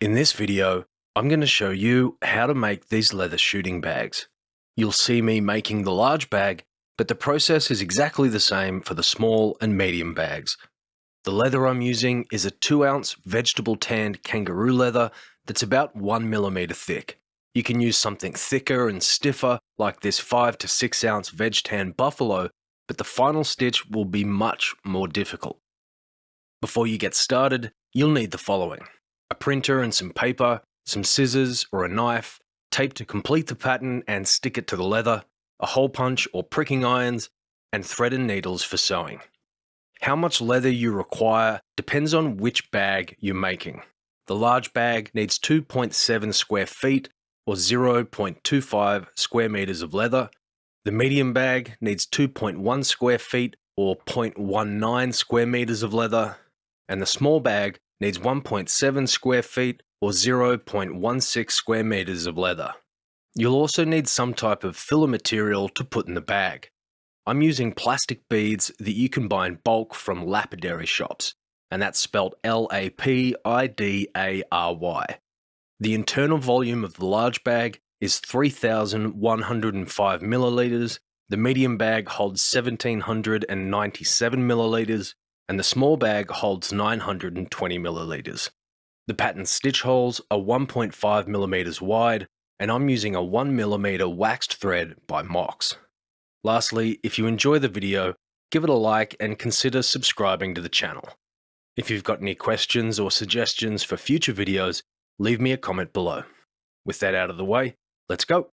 In this video, I'm going to show you how to make these leather shooting bags. You'll see me making the large bag, but the process is exactly the same for the small and medium bags. The leather I'm using is a 2-ounce vegetable tanned kangaroo leather that's about 1mm thick. You can use something thicker and stiffer like this 5 to 6 ounce veg tan buffalo, but the final stitch will be much more difficult. Before you get started, you'll need the following: a printer and some paper, some scissors or a knife, tape to complete the pattern and stick it to the leather, a hole punch or pricking irons, and thread and needles for sewing. How much leather you require depends on which bag you're making. The large bag needs 2.7 square feet or 0.25 square meters of leather. The medium bag needs 2.1 square feet or 0.19 square meters of leather. And the small bag needs 1.7 square feet or 0.16 square meters of leather. You'll also need some type of filler material to put in the bag. I'm using plastic beads that you can buy in bulk from lapidary shops, and that's spelled Lapidary. The internal volume of the large bag is 3,105 milliliters, the medium bag holds 1,797 milliliters, and the small bag holds 920 milliliters. The pattern stitch holes are 1.5 millimeters wide, and I'm using a 1mm waxed thread by Mox. Lastly, if you enjoy the video, give it a like and consider subscribing to the channel. If you've got any questions or suggestions for future videos, leave me a comment below. With that out of the way, let's go!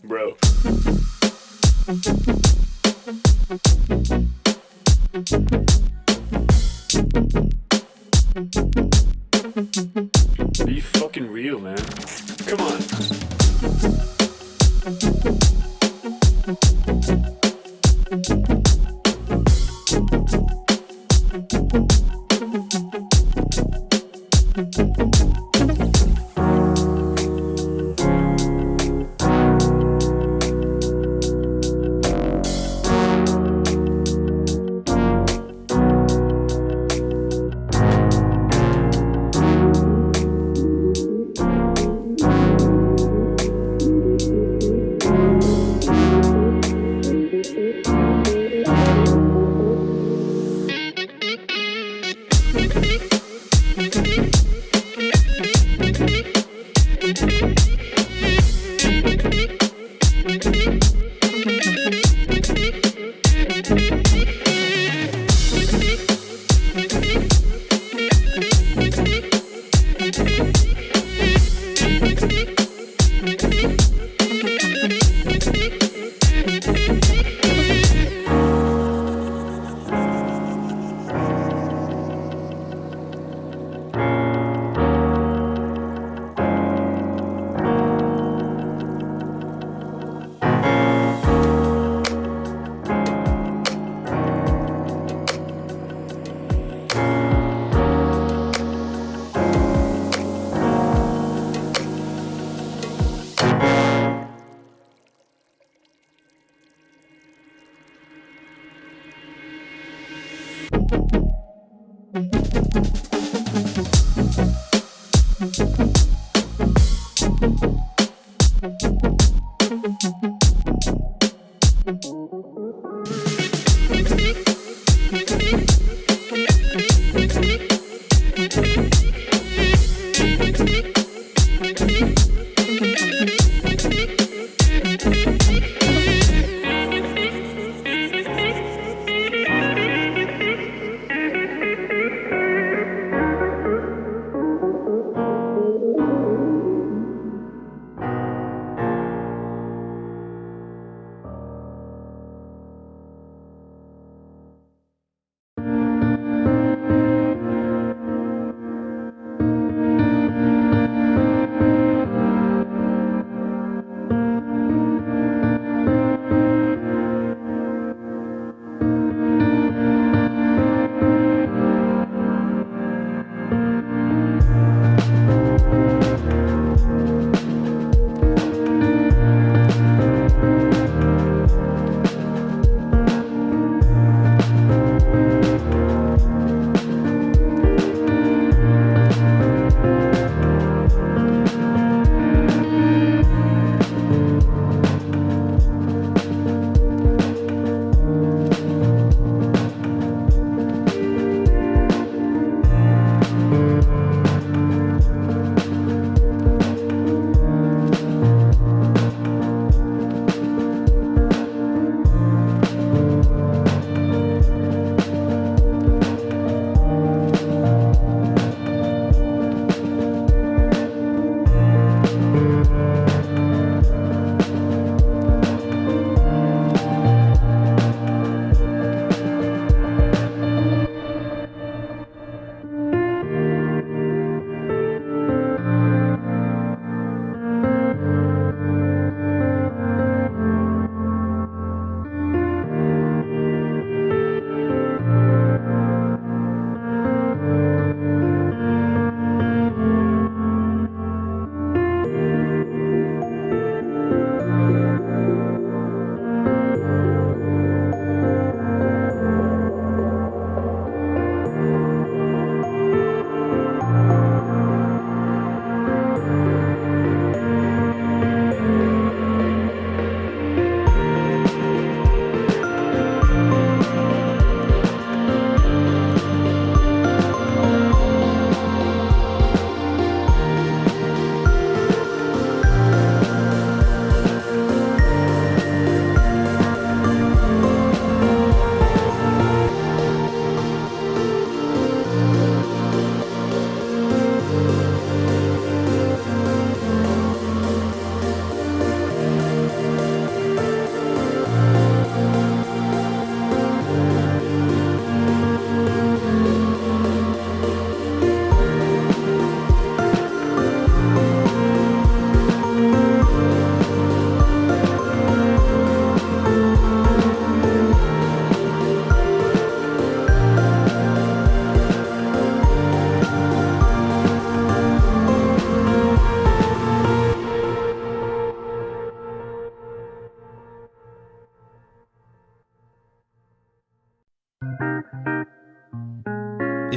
Bro. Be fucking real, man. Come on.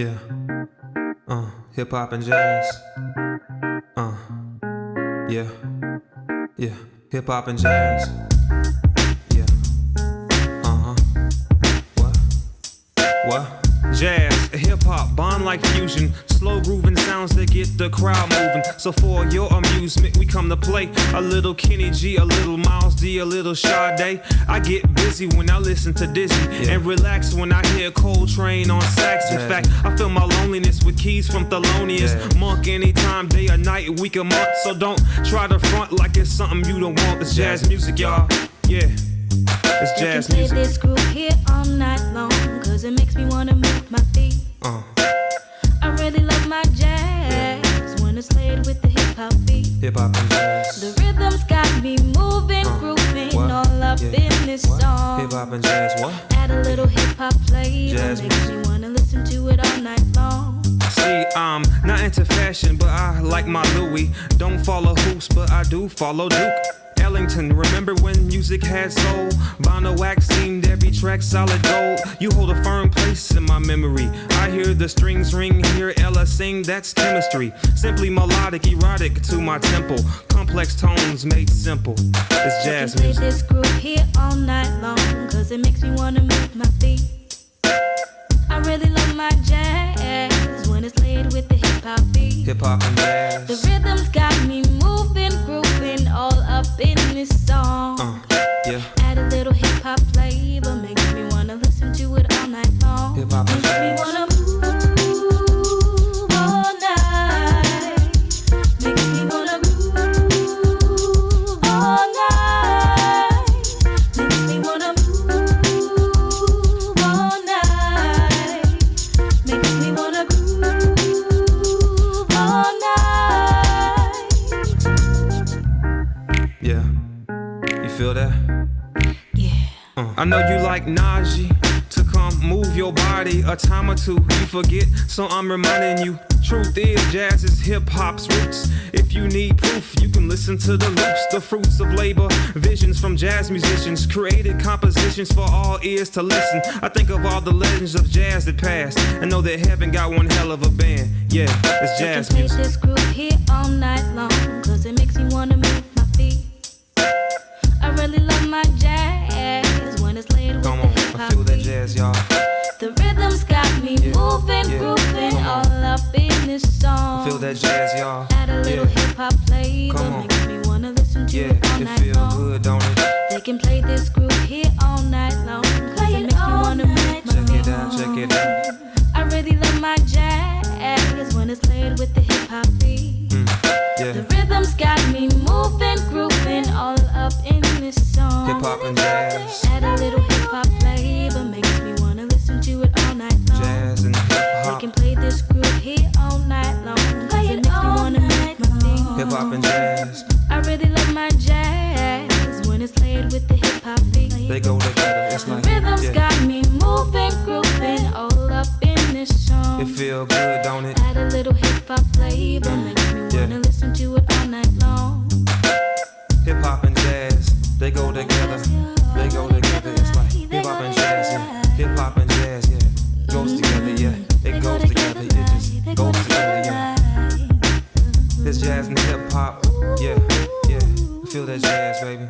Yeah. Hip hop and jazz. Yeah. Yeah. Hip hop and jazz. Yeah. What? Jazz, hip hop, bond like fusion. Slow grooving sounds that get the crowd moving. So for your amusement, we come to play a little Kenny G, a little Miles D, a little Sade. I get busy when I listen to Dizzy, and relax when I hear Coltrane on sax. In fact, I feel my loneliness with keys from Thelonious Monk anytime, day or night, week or month. So don't try to front like it's something you don't want. It's jazz music, y'all. Yeah, it's jazz music. Play this groove here all night long, cause it makes me wanna move my feet. I really love my jazz when it's laid with the hip hop beat. Hip hop and jazz. The rhythm's got me moving, grooving all up in this song. Hip hop and jazz, what? Add a little hip hop flavor, Jazz makes me wanna listen to it all night long. See, I'm not into fashion, but I like my Louis. Don't follow hoops, but I do follow Duke Ellington. Remember when music had soul? Bono Wax seemed every track solid gold. You hold a firm place in my memory. I hear the strings ring, hear Ella sing, that's chemistry. Simply melodic, erotic to my temple. Complex tones made simple. It's jazz play music. this groove here all night long, cause it makes me wanna move my feet. I really love my jazz when it's laid with the hip hop beat. Hip hop and jazz. The rhythm's got me moving, grooving all up in this song. Yeah. Add a little hip hop flavor, makes me wanna listen to it all night long. Hip hop and makes me jazz. wanna move all night. Makes me wanna move all night. Makes me wanna move all night. Makes me wanna groove all night. Yeah. You feel that? Yeah. I know you like Najee to come move your body a time or two. You forget, so I'm reminding you. Truth is, jazz is hip hop's roots. If you need proof, you can listen to the loops, the fruits of labor, visions from jazz musicians, created compositions for all ears to listen. I think of all the legends of jazz that passed, and know that heaven got one hell of a band. Yeah, it's jazz play music. this groove here all night long, cause it makes me wanna move my feet. I really love my jazz when it's laid with Come the on, hip I hop feel that beat. jazz, y'all. The rhythm's got me moving, grooving all up in this song. Feel that jazz, y'all. Add a little hip hop flavor, Come on. makes me wanna listen to Yeah, it all it night feel long. good, don't it? They can play this groove here all night long, cause it makes me wanna move my Check feet. it out, check it out. I really love my jazz when it's laid with the hip hop beat. Yeah. The rhythm's got me moving, grooving all up in this song. Hip hop and jazz. Add a little hip hop flavor, makes me wanna listen to it all night long. Jazz and hip They hop. can play this groove here all night long, cause it makes me wanna move my feet. Hip hop and jazz. I really love my jazz when it's laid with the hip hop beat. They go together. It's The like, rhythm's yeah. got me moving, grooving all up in this song. It feel good, don't it? Add a little hip hop flavor, makes me Yeah. wanna listen to it all night long. Hip hop and jazz. They go together. They go together. It's like hip hop and jazz. Yeah. Hip hop and jazz. Yeah. Goes together. Yeah. It goes together. It just goes together. Yeah. It's jazz and hip hop. Yeah. Yeah. Feel that jazz, baby.